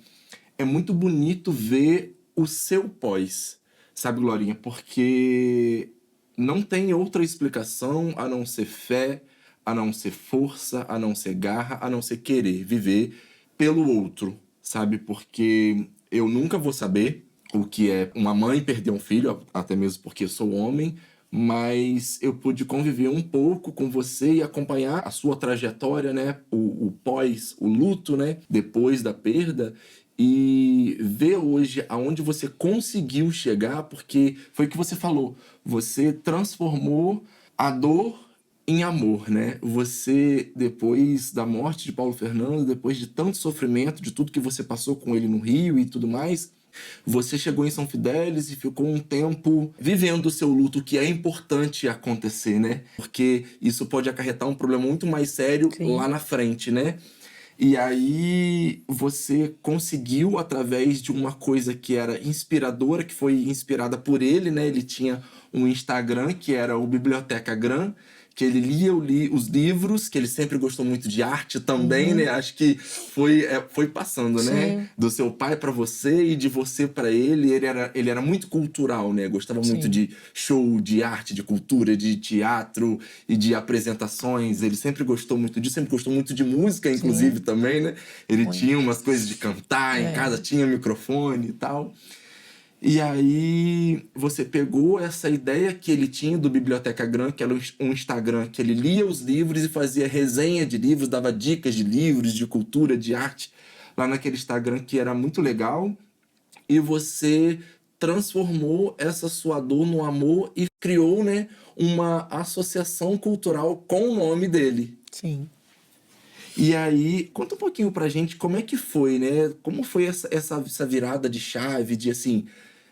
Speaker 1: é muito bonito ver o seu pós, sabe, Glorinha? Porque não tem outra explicação a não ser fé, a não ser força, a não ser garra, a não ser querer viver pelo outro, sabe? Porque eu nunca vou saber o que é uma mãe perder um filho, até mesmo porque eu sou homem, mas eu pude conviver um pouco com você e acompanhar a sua trajetória, né? O pós, o luto, né? Depois da perda. E ver hoje aonde você conseguiu chegar, porque foi o que você falou, você transformou a dor em amor, né? Você, depois da morte de Paulo Fernando, depois de tanto sofrimento, de tudo que você passou com ele no Rio e tudo mais, você chegou em São Fidélis e ficou um tempo vivendo o seu luto, que é importante acontecer, né? Porque isso pode acarretar um problema muito mais sério
Speaker 2: Sim.
Speaker 1: lá na frente, né? E aí você conseguiu, através de uma coisa que era inspiradora, que foi inspirada por ele, né? Ele tinha um Instagram que era o Biblioteca Gran, que ele lia os livros, que ele sempre gostou muito de arte também, né? Acho que foi passando, né?
Speaker 2: Sim.
Speaker 1: Do seu pai para você e de você para ele. Ele era muito cultural, né? Gostava muito
Speaker 2: Sim.
Speaker 1: de show, de arte, de cultura, de teatro e de apresentações. Ele sempre gostou muito disso, sempre gostou muito de música, inclusive, também, né? Ele tinha umas coisas de cantar em casa, tinha microfone e tal. E aí você pegou essa ideia que ele tinha do Biblioteca Gran, que era um Instagram que ele lia os livros e fazia resenha de livros, dava dicas de livros, de cultura, de arte, lá naquele Instagram que era muito legal. E você transformou essa sua dor no amor e criou, né, uma associação cultural com o nome dele.
Speaker 2: Sim.
Speaker 1: E aí, conta um pouquinho pra gente como é que foi, né? Como foi essa virada de chave, de assim,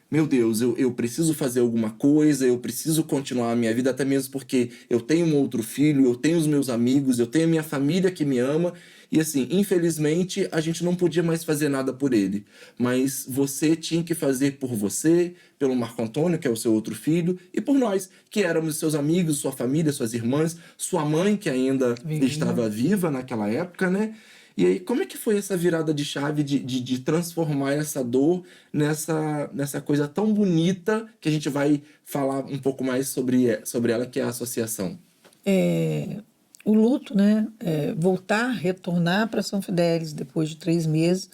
Speaker 1: meu Deus, eu preciso fazer alguma coisa, eu preciso continuar a minha vida, até mesmo porque eu tenho um outro filho, eu tenho os meus amigos, eu tenho a minha família que me ama, e assim, infelizmente, a gente não podia mais fazer nada por ele. Mas você tinha que fazer por você, pelo Marco Antônio, que é o seu outro filho, e por nós, que éramos seus amigos, sua família, suas irmãs, sua mãe, que ainda estava viva naquela época, né? E aí, como é que foi essa virada de chave de transformar essa dor nessa coisa tão bonita que a gente vai falar um pouco mais sobre ela, que é a associação?
Speaker 2: O luto, né? Voltar, retornar para São Fidélis depois de 3 meses,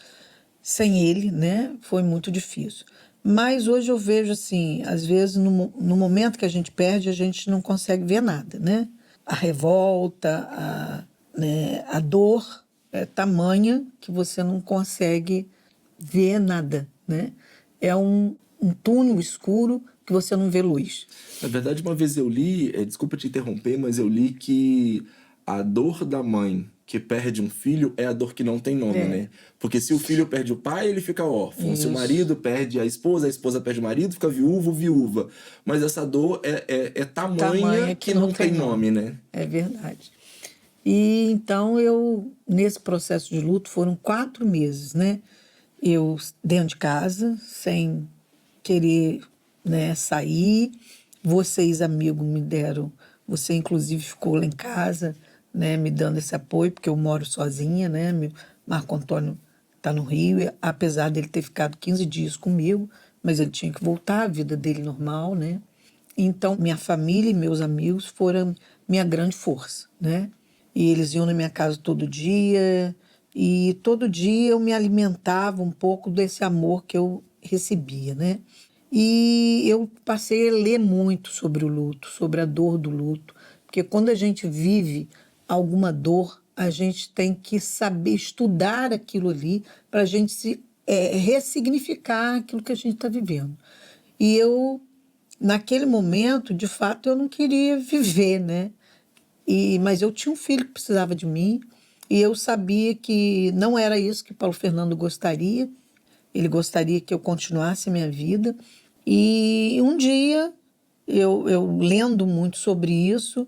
Speaker 2: sem ele, né? Foi muito difícil. Mas hoje eu vejo assim, às vezes no momento que a gente perde, a gente não consegue ver nada, né? A revolta, né, a dor é tamanha que você não consegue ver nada, né? É um túnel escuro que você não vê luz.
Speaker 1: Na verdade, uma vez eu li, desculpa te interromper, mas eu li que a dor da mãe que perde um filho é a dor que não tem nome, né? Porque se o filho perde o pai, ele fica órfão. Se o marido perde a esposa perde o marido, fica viúvo, viúva. Mas essa dor é tamanha que não tem nome, né?
Speaker 2: É verdade. E então nesse processo de luto, foram 4 meses, né? Eu dentro de casa, sem querer, né, sair. Vocês, amigos, me deram. Você, inclusive, ficou lá em casa, né, me dando esse apoio, porque eu moro sozinha, né? Marco Antônio está no Rio, e, apesar dele ter ficado 15 dias comigo, mas ele tinha que voltar à vida dele normal, né? Então, minha família e meus amigos foram minha grande força, né? E eles iam na minha casa todo dia, e todo dia eu me alimentava um pouco desse amor que eu recebia, né? E eu passei a ler muito sobre o luto, sobre a dor do luto, porque quando a gente vive alguma dor, a gente tem que saber estudar aquilo ali para a gente ressignificar aquilo que a gente está vivendo. E naquele momento, de fato, eu não queria viver, né? Mas eu tinha um filho que precisava de mim e eu sabia que não era isso que Paulo Fernando gostaria. Ele gostaria que eu continuasse a minha vida. E um dia, eu lendo muito sobre isso,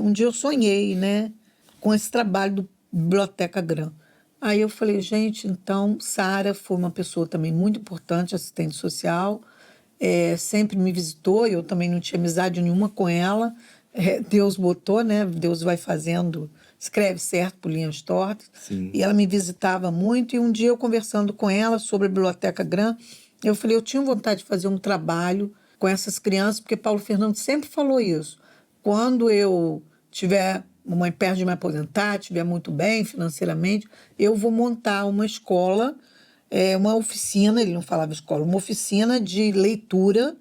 Speaker 2: um dia eu sonhei, né, com esse trabalho do Biblioteca Gran. Aí eu falei, gente, então Sara foi uma pessoa também muito importante, assistente social, sempre me visitou, eu também não tinha amizade nenhuma com ela. Deus botou, né? Deus vai fazendo, escreve certo por linhas tortas.
Speaker 1: Sim.
Speaker 2: E ela me visitava muito, e um dia eu conversando com ela sobre a Biblioteca Gran, eu falei, eu tinha vontade de fazer um trabalho com essas crianças, porque Paulo Fernando sempre falou isso. Quando eu tiver uma perto de me aposentar, estiver muito bem financeiramente, eu vou montar uma escola, uma oficina, ele não falava escola, uma oficina de leitura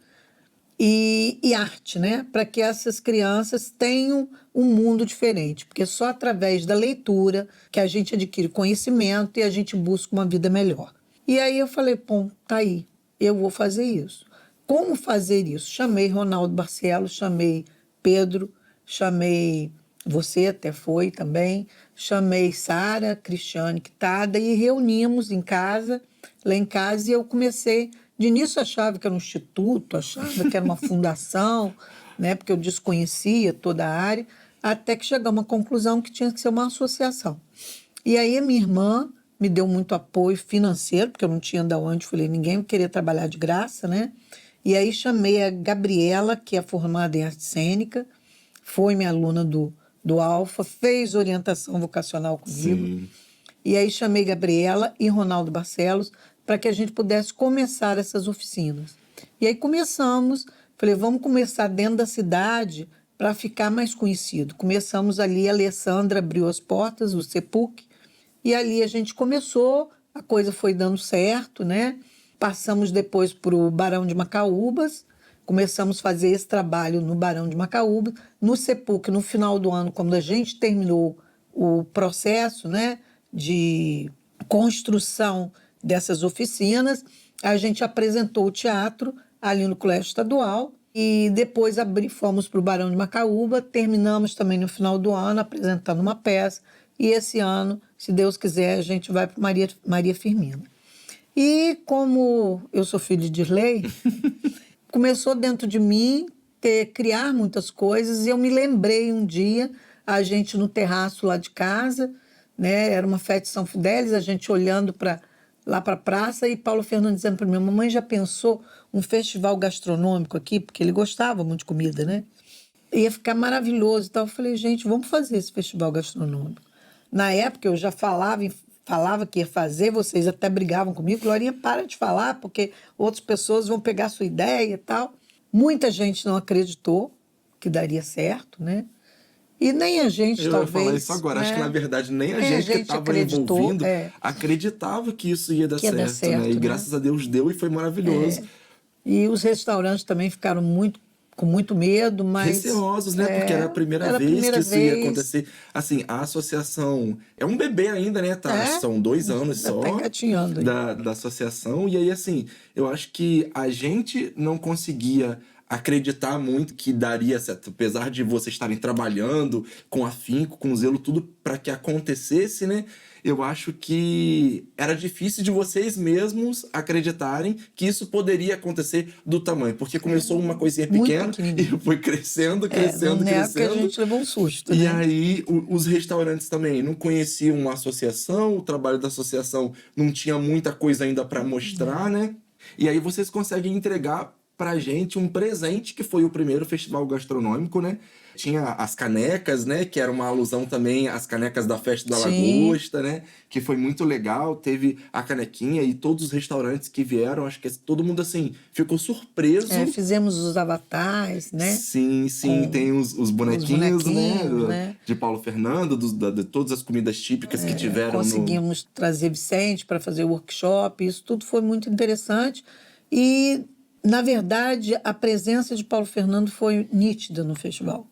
Speaker 2: e arte, né? Para que essas crianças tenham um mundo diferente, porque só através da leitura que a gente adquire conhecimento e a gente busca uma vida melhor. E aí eu falei, bom, tá aí, eu vou fazer isso. Como fazer isso? Chamei Ronaldo Barcelos, chamei Pedro, chamei você, até foi também, chamei Sara, Cristiane, Quitada, e reunimos em casa, lá em casa, e eu comecei. De início achava que era um instituto, achava que era uma fundação, né, porque eu desconhecia toda a área, até que chegamos à conclusão que tinha que ser uma associação. E aí a minha irmã me deu muito apoio financeiro, porque eu não tinha de onde, falei, ninguém queria trabalhar de graça, né? E aí chamei a Gabriela, que é formada em arte cênica, foi minha aluna do Alfa, fez orientação vocacional comigo.
Speaker 1: Sim.
Speaker 2: E aí chamei Gabriela e Ronaldo Barcelos para que a gente pudesse começar essas oficinas. E aí começamos, falei, vamos começar dentro da cidade para ficar mais conhecido. Começamos ali, a Alessandra abriu as portas, o CEPUC, e ali a gente começou, a coisa foi dando certo, né? Passamos depois para o Barão de Macaúbas, começamos a fazer esse trabalho no Barão de Macaúbas, no CEPUC, no final do ano, quando a gente terminou o processo, né, de construção dessas oficinas, a gente apresentou o teatro ali no Colégio Estadual e depois fomos para o Barão de Macaúba, terminamos também no final do ano apresentando uma peça e esse ano, se Deus quiser, a gente vai para Maria Firmina. E como eu sou filho de Dirley, começou dentro de mim criar muitas coisas e eu me lembrei um dia, a gente no terraço lá de casa, né, era uma festa de São Fidélis, a gente olhando lá para a praça e Paulo Fernando dizendo para mim, mamãe já pensou um festival gastronômico aqui? Porque ele gostava muito de comida, né? Ia ficar maravilhoso e tal. Eu falei, gente, vamos fazer esse festival gastronômico. Na época eu já falava que ia fazer, vocês até brigavam comigo, Glorinha, para de falar, porque outras pessoas vão pegar a sua ideia e tal. Muita gente não acreditou que daria certo, né? E nem a gente,
Speaker 1: Eu
Speaker 2: talvez...
Speaker 1: ia falar isso agora.
Speaker 2: Né?
Speaker 1: Acho que, na verdade, nem a gente que estava envolvido acreditava que isso ia dar certo, né? E graças a Deus deu e foi maravilhoso.
Speaker 2: E os restaurantes também ficaram com muito medo, mas...
Speaker 1: Receosos, né? Porque era a primeira vez que isso ia acontecer. Assim, a associação é um bebê ainda, né? Tá? São 2 anos só da associação. E aí, assim, eu acho que a gente não conseguia acreditar muito que daria certo, apesar de vocês estarem trabalhando com afinco, com zelo, tudo para que acontecesse, né? Eu acho que era difícil de vocês mesmos acreditarem que isso poderia acontecer do tamanho, porque começou uma coisinha pequena e foi crescendo.
Speaker 2: Na época a gente levou um susto,
Speaker 1: E
Speaker 2: né?
Speaker 1: aí os restaurantes também não conheciam a associação, o trabalho da associação não tinha muita coisa ainda para mostrar, né? E aí vocês conseguem entregar pra gente um presente que foi o primeiro festival gastronômico, né? Tinha as canecas, né? Que era uma alusão também às canecas da Festa da Lagosta, né? Que foi muito legal. Teve a canequinha e todos os restaurantes que vieram, acho que todo mundo, assim, ficou surpreso.
Speaker 2: Fizemos os avatares, né?
Speaker 1: Sim. Tem os bonequinhos, né? De Paulo Fernando, de todas as comidas típicas que tiveram.
Speaker 2: Conseguimos trazer Vicente para fazer o workshop. Isso tudo foi muito interessante. E... na verdade, a presença de Paulo Fernando foi nítida no festival.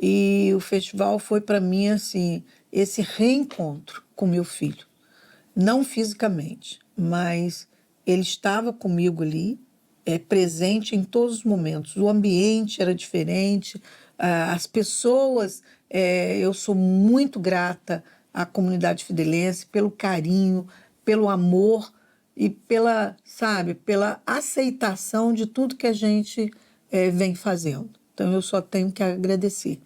Speaker 2: E o festival foi, para mim, assim, esse reencontro com meu filho. Não fisicamente, mas ele estava comigo ali, presente em todos os momentos. O ambiente era diferente, as pessoas, eu sou muito grata à comunidade fidelense pelo carinho, pelo amor e pela, sabe, pela aceitação de tudo que a gente vem fazendo. Então, eu só tenho que agradecer.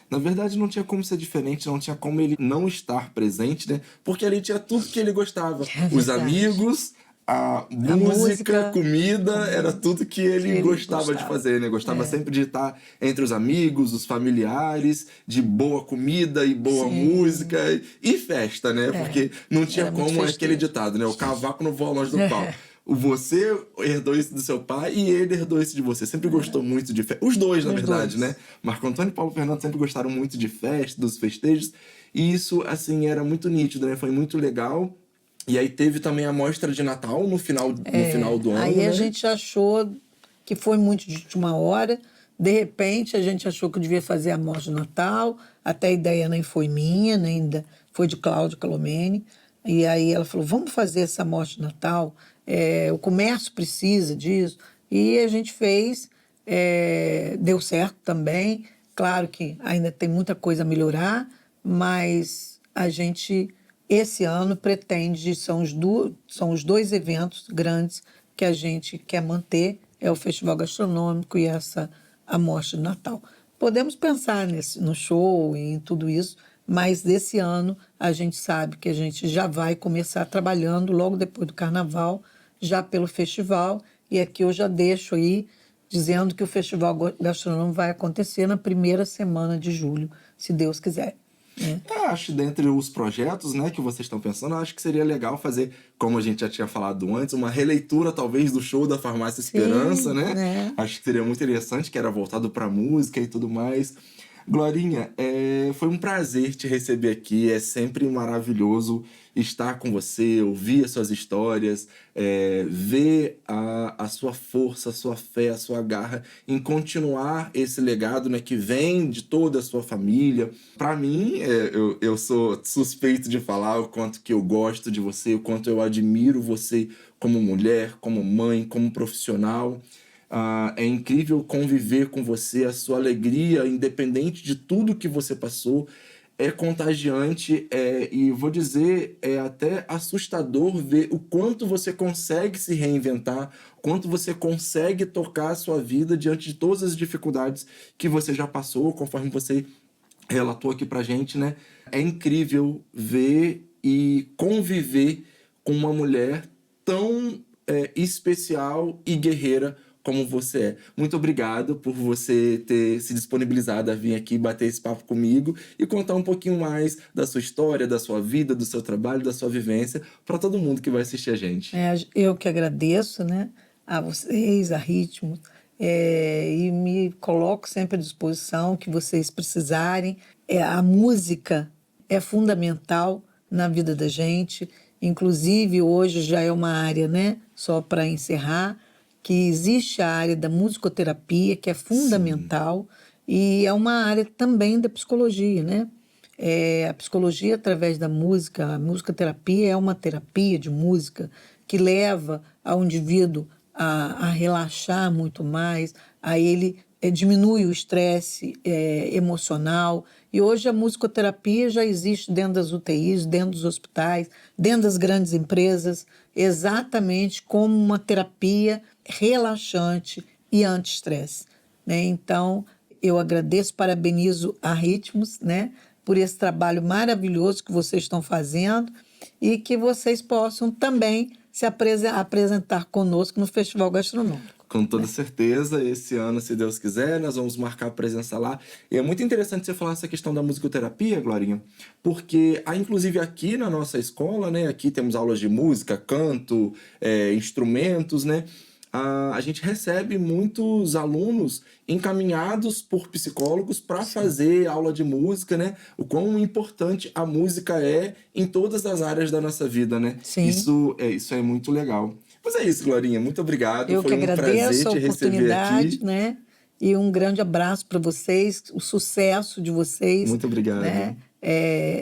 Speaker 1: Na verdade, não tinha como ser diferente, não tinha como ele não estar presente, né? Porque ali tinha tudo que ele gostava. Os amigos, a música, comida, era tudo que ele gostava de fazer, né? Gostava sempre de estar entre os amigos, os familiares, de boa comida e boa música e festa, né? Porque não tinha como aquele ditado, né? O cavaco não voa longe do pau. Você herdou isso do seu pai e ele herdou isso de você. Sempre gostou muito de festa. Os dois, na verdade, né? Marco Antônio e Paulo Fernando sempre gostaram muito de festa, dos festejos. E isso, assim, era muito nítido, né? Foi muito legal. E aí teve também a mostra de Natal no final do ano,
Speaker 2: Aí
Speaker 1: né?
Speaker 2: a gente achou que foi muito de última hora. De repente, a gente achou que eu devia fazer a mostra de Natal. Até a ideia nem foi minha, nem foi de Cláudia Calomene. E aí ela falou, vamos fazer essa mostra de Natal. O comércio precisa disso. E a gente fez, deu certo também. Claro que ainda tem muita coisa a melhorar, mas a gente, esse ano, pretende, são os dois eventos grandes que a gente quer manter, é o Festival Gastronômico e a Mostra de Natal. Podemos pensar no show e em tudo isso, mas desse ano a gente sabe que a gente já vai começar trabalhando logo depois do Carnaval, já pelo festival, e aqui eu já deixo aí dizendo que o Festival Gastronômico vai acontecer na primeira semana de julho, se Deus quiser.
Speaker 1: Acho, dentre os projetos, né, que vocês estão pensando, acho que seria legal fazer, como a gente já tinha falado antes, uma releitura, talvez, do show da Farmácia Esperança, né? Acho que seria muito interessante, que era voltado para música e tudo mais. Glorinha, foi um prazer te receber aqui, é sempre maravilhoso estar com você, ouvir as suas histórias, ver a sua força, a sua fé, a sua garra em continuar esse legado, né, que vem de toda a sua família. Para mim, eu sou suspeito de falar o quanto que eu gosto de você, o quanto eu admiro você como mulher, como mãe, como profissional. É incrível conviver com você, a sua alegria, independente de tudo que você passou, é contagiante, e vou dizer, é até assustador ver o quanto você consegue se reinventar, o quanto você consegue tocar a sua vida diante de todas as dificuldades que você já passou, conforme você relatou aqui pra gente, né? É incrível ver e conviver com uma mulher tão especial e guerreira como você é. Muito obrigado por você ter se disponibilizado a vir aqui bater esse papo comigo e contar um pouquinho mais da sua história, da sua vida, do seu trabalho, da sua vivência, para todo mundo que vai assistir a gente.
Speaker 2: Eu que agradeço, né, a vocês, a Ritmos, e me coloco sempre à disposição que vocês precisarem. A música é fundamental na vida da gente, inclusive hoje já é uma área, né, só para encerrar, que existe a área da musicoterapia, que é fundamental, e é uma área também da psicologia, né? A psicologia através da música, a musicoterapia é uma terapia de música que leva ao indivíduo a relaxar muito mais, a ele diminui o estresse emocional. E hoje a musicoterapia já existe dentro das UTIs, dentro dos hospitais, dentro das grandes empresas, exatamente como uma terapia relaxante e anti-estresse, né? Então, eu agradeço, parabenizo a Ritmos, né, por esse trabalho maravilhoso que vocês estão fazendo e que vocês possam também se apresentar conosco no Festival Gastronômico.
Speaker 1: Com toda certeza, esse ano, se Deus quiser, nós vamos marcar a presença lá. E é muito interessante você falar essa questão da musicoterapia, Glorinha, porque inclusive aqui na nossa escola, né, aqui temos aulas de música, canto, instrumentos, né? A gente recebe muitos alunos encaminhados por psicólogos para fazer aula de música, né? O quão importante a música é em todas as áreas da nossa vida, né?
Speaker 2: Sim.
Speaker 1: Isso é muito legal. Mas é isso, Glorinha. Muito obrigado.
Speaker 2: Eu
Speaker 1: Foi
Speaker 2: que agradeço
Speaker 1: um prazer
Speaker 2: a
Speaker 1: te receber aqui.
Speaker 2: né? E um grande abraço para vocês, o sucesso de vocês.
Speaker 1: Muito obrigado.
Speaker 2: Né?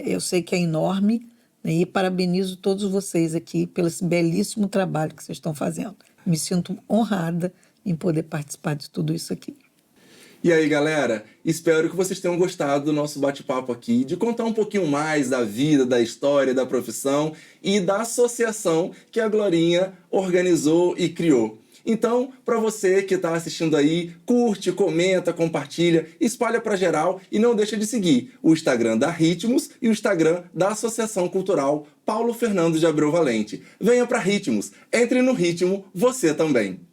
Speaker 2: Eu sei que é enorme, né? E parabenizo todos vocês aqui pelo esse belíssimo trabalho que vocês estão fazendo. Me sinto honrada em poder participar de tudo isso aqui.
Speaker 1: E aí, galera, espero que vocês tenham gostado do nosso bate-papo aqui, de contar um pouquinho mais da vida, da história, da profissão e da associação que a Glorinha organizou e criou. Então, para você que está assistindo aí, curte, comenta, compartilha, espalha para geral e não deixa de seguir o Instagram da Ritmos e o Instagram da Associação Cultural Paulo Fernando de Abreu Valente. Venha para Ritmos, entre no ritmo você também.